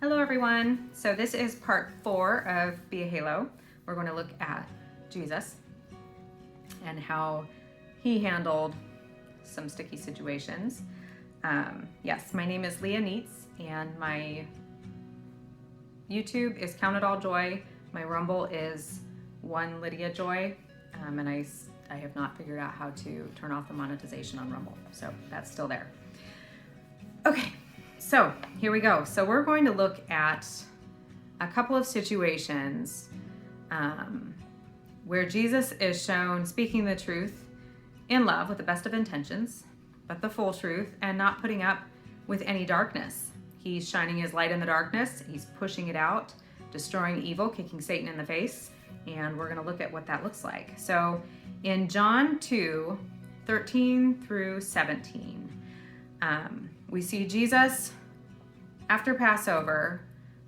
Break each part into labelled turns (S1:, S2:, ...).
S1: Hello everyone. So this is part 4 of Be a Halo. We're going to look at Jesus and how he handled some sticky situations. Yes, my name is Leah Neitz and my YouTube is Count It All Joy. My Rumble is One Lydia Joy, and I have not figured out how to turn off the monetization on Rumble, so that's still there. Okay. So here we go. So we're going to look at a couple of situations where Jesus is shown speaking the truth in love with the best of intentions, but the full truth, and not putting up with any darkness. He's shining his light in the darkness. He's pushing it out, destroying evil, kicking Satan in the face. And we're going to look at what that looks like. So in John 2:13 through 17, we see Jesus after Passover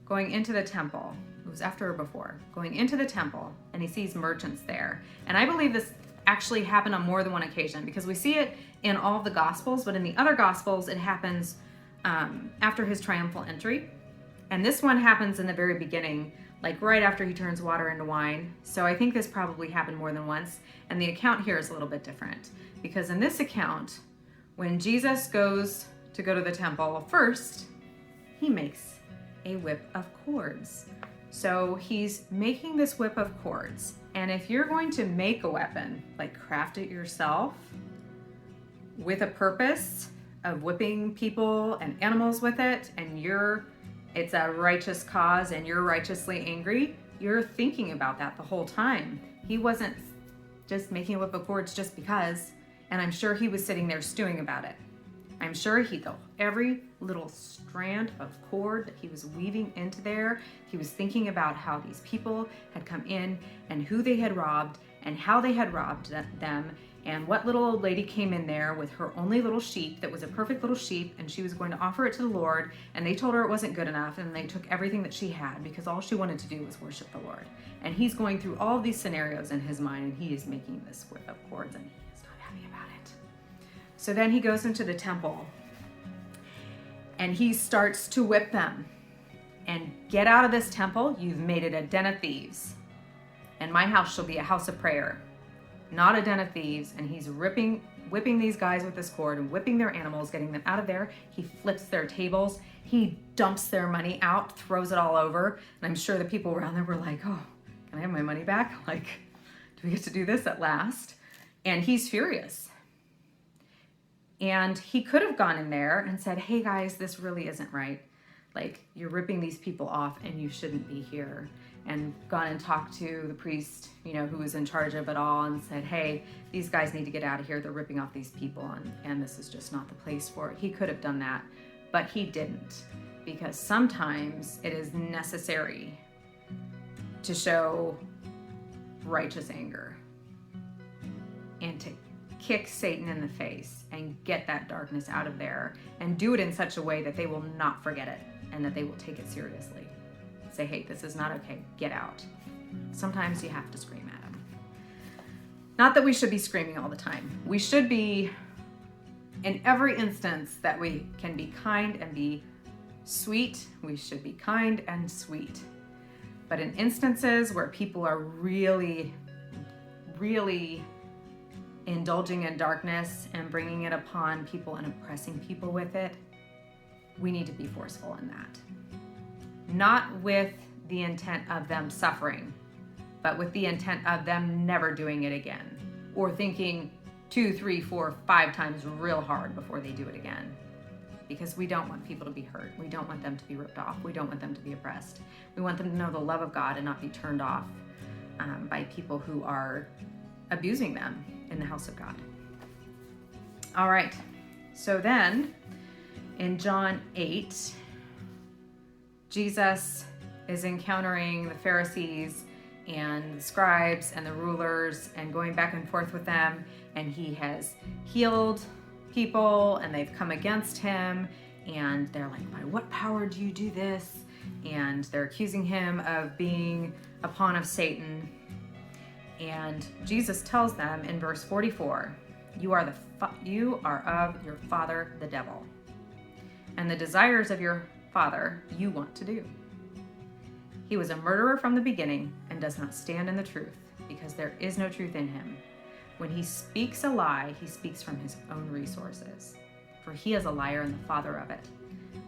S1: going into the temple. It was after or before, going into the temple, and he sees merchants there. And I believe this actually happened on more than one occasion, because we see it in all of the Gospels, but in the other Gospels, it happens after his triumphal entry. And this one happens in the very beginning, like right after he turns water into wine. So I think this probably happened more than once. And the account here is a little bit different, because in this account, when Jesus goes to the temple, first, he makes a whip of cords. So he's making this whip of cords. And if you're going to make a weapon, like craft it yourself with a purpose of whipping people and animals with it, and it's a righteous cause and you're righteously angry, you're thinking about that the whole time. He wasn't just making a whip of cords just because, and I'm sure he was sitting there stewing about it. I'm sure every little strand of cord that he was weaving into there, he was thinking about how these people had come in and who they had robbed and how they had robbed them, and what little old lady came in there with her only little sheep that was a perfect little sheep, and she was going to offer it to the Lord, and they told her it wasn't good enough, and they took everything that she had because all she wanted to do was worship the Lord. And he's going through all of these scenarios in his mind, and he is making this whip of cords, and he is not happy about it. So then he goes into the temple and he starts to whip them. And get out of this temple, you've made it a den of thieves. And my house shall be a house of prayer, not a den of thieves. And he's whipping these guys with this cord and whipping their animals, getting them out of there. He flips their tables. He dumps their money out, throws it all over. And I'm sure the people around there were like, oh, can I have my money back? Like, do we get to do this at last? And he's furious. And he could have gone in there and said, hey guys, this really isn't right. Like, you're ripping these people off and you shouldn't be here. And gone and talked to the priest, who was in charge of it all, and said, hey, these guys need to get out of here. They're ripping off these people, and this is just not the place for it. He could have done that, but he didn't, because sometimes it is necessary to show righteous anger and to kick Satan in the face and get that darkness out of there, and do it in such a way that they will not forget it and that they will take it seriously. Say, hey, this is not okay, get out. Sometimes you have to scream at them. Not that we should be screaming all the time. We should be, in every instance that we can be kind and be sweet, we should be kind and sweet. But in instances where people are really, really indulging in darkness and bringing it upon people and oppressing people with it, we need to be forceful in that. Not with the intent of them suffering, but with the intent of them never doing it again, or thinking 2, 3, 4, 5 times real hard before they do it again. Because we don't want people to be hurt. We don't want them to be ripped off. We don't want them to be oppressed. We want them to know the love of God and not be turned off by people who are abusing them in the house of God. All right, so then in John 8, Jesus is encountering the Pharisees and the scribes and the rulers and going back and forth with them, and he has healed people and they've come against him, and they're like, by what power do you do this? And they're accusing him of being a pawn of Satan. And Jesus tells them in verse 44, you are of your father, the devil, and the desires of your Father you want to do. He was a murderer from the beginning and does not stand in the truth, because there is no truth in him. When he speaks a lie, he speaks from his own resources, for he is a liar and the father of it.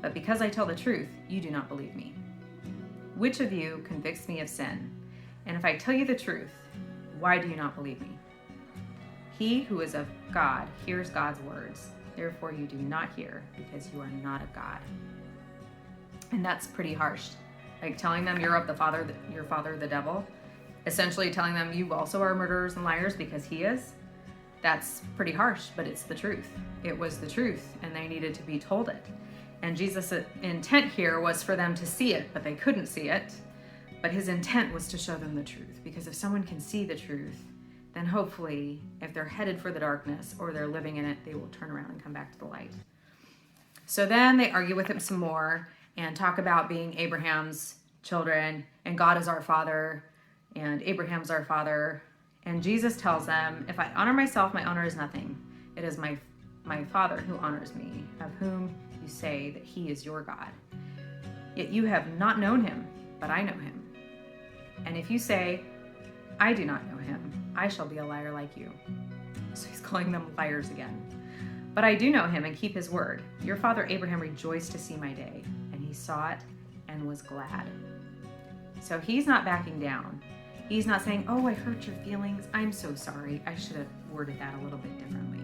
S1: But because I tell the truth, you do not believe me. Which of you convicts me of sin? And if I tell you the truth, why do you not believe me? He who is of God hears God's words. Therefore you do not hear, because you are not of God. And that's pretty harsh. Like telling them you're of your father, the devil, essentially telling them you also are murderers and liars because he is. That's pretty harsh, but it's the truth. It was the truth, and they needed to be told it. And Jesus' intent here was for them to see it, but they couldn't see it. But his intent was to show them the truth, because if someone can see the truth, then hopefully, if they're headed for the darkness or they're living in it, they will turn around and come back to the light. So then they argue with him some more and talk about being Abraham's children, and God is our father, and Abraham's our father. And Jesus tells them, if I honor myself, my honor is nothing. It is my Father who honors me, of whom you say that he is your God. Yet you have not known him, but I know him. And if you say, I do not know him, I shall be a liar like you. So he's calling them liars again. But I do know him and keep his word. Your father Abraham rejoiced to see my day, and he saw it and was glad. So he's not backing down. He's not saying, oh, I hurt your feelings. I'm so sorry. I should have worded that a little bit differently.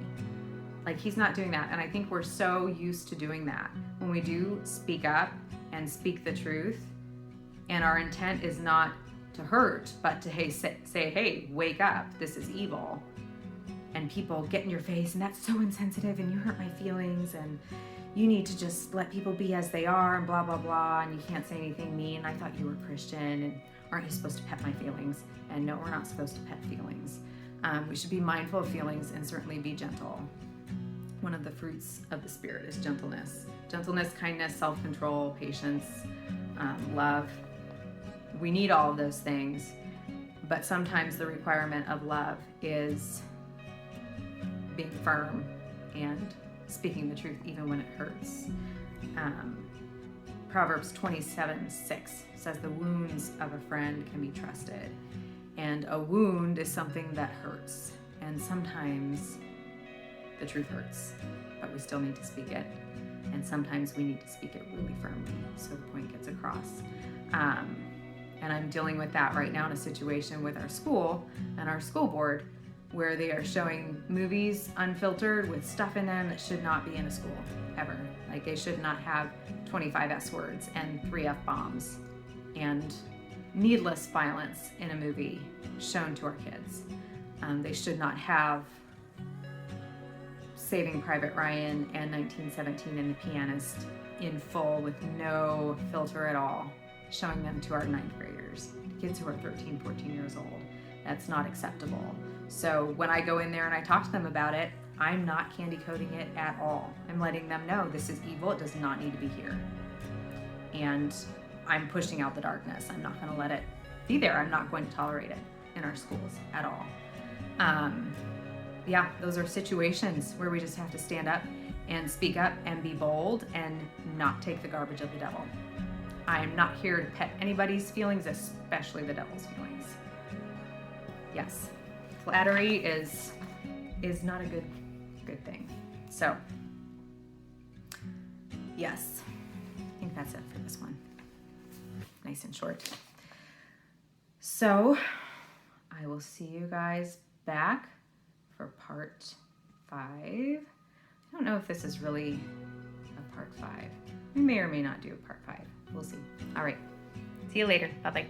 S1: Like, he's not doing that. And I think we're so used to doing that. When we do speak up and speak the truth, and our intent is not to hurt, but to say, hey, wake up. This is evil. And people get in your face, and that's so insensitive, and you hurt my feelings, and you need to just let people be as they are, and blah, blah, blah, and you can't say anything mean. I thought you were Christian, and aren't you supposed to pet my feelings? And no, we're not supposed to pet feelings. We should be mindful of feelings and certainly be gentle. One of the fruits of the Spirit is gentleness. Gentleness, kindness, self-control, patience, love. We need all of those things, but sometimes the requirement of love is being firm and speaking the truth even when it hurts. Proverbs 27:6 says the wounds of a friend can be trusted. And a wound is something that hurts. And sometimes the truth hurts, but we still need to speak it. And sometimes we need to speak it really firmly so the point gets across. And I'm dealing with that right now in a situation with our school and our school board, where they are showing movies unfiltered with stuff in them that should not be in a school ever. Like, they should not have 25 S words and 3 F bombs and needless violence in a movie shown to our kids. They should not have Saving Private Ryan and 1917 and The Pianist in full with no filter at all, showing them to our 9th graders, kids who are 13, 14 years old. That's not acceptable. So when I go in there and I talk to them about it, I'm not candy coating it at all. I'm letting them know this is evil. It does not need to be here. And I'm pushing out the darkness. I'm not going to let it be there. I'm not going to tolerate it in our schools at all. Yeah, those are situations where we just have to stand up and speak up and be bold and not take the garbage of the devil. I'm not here to pet anybody's feelings, especially the devil's feelings. Yes, flattery is not a good thing. So, yes, I think that's it for this one. Nice and short. So, I will see you guys back for part 5. I don't know if this is really a part 5. We may or may not do a part 5. We'll see. All right. See you later. Bye-bye.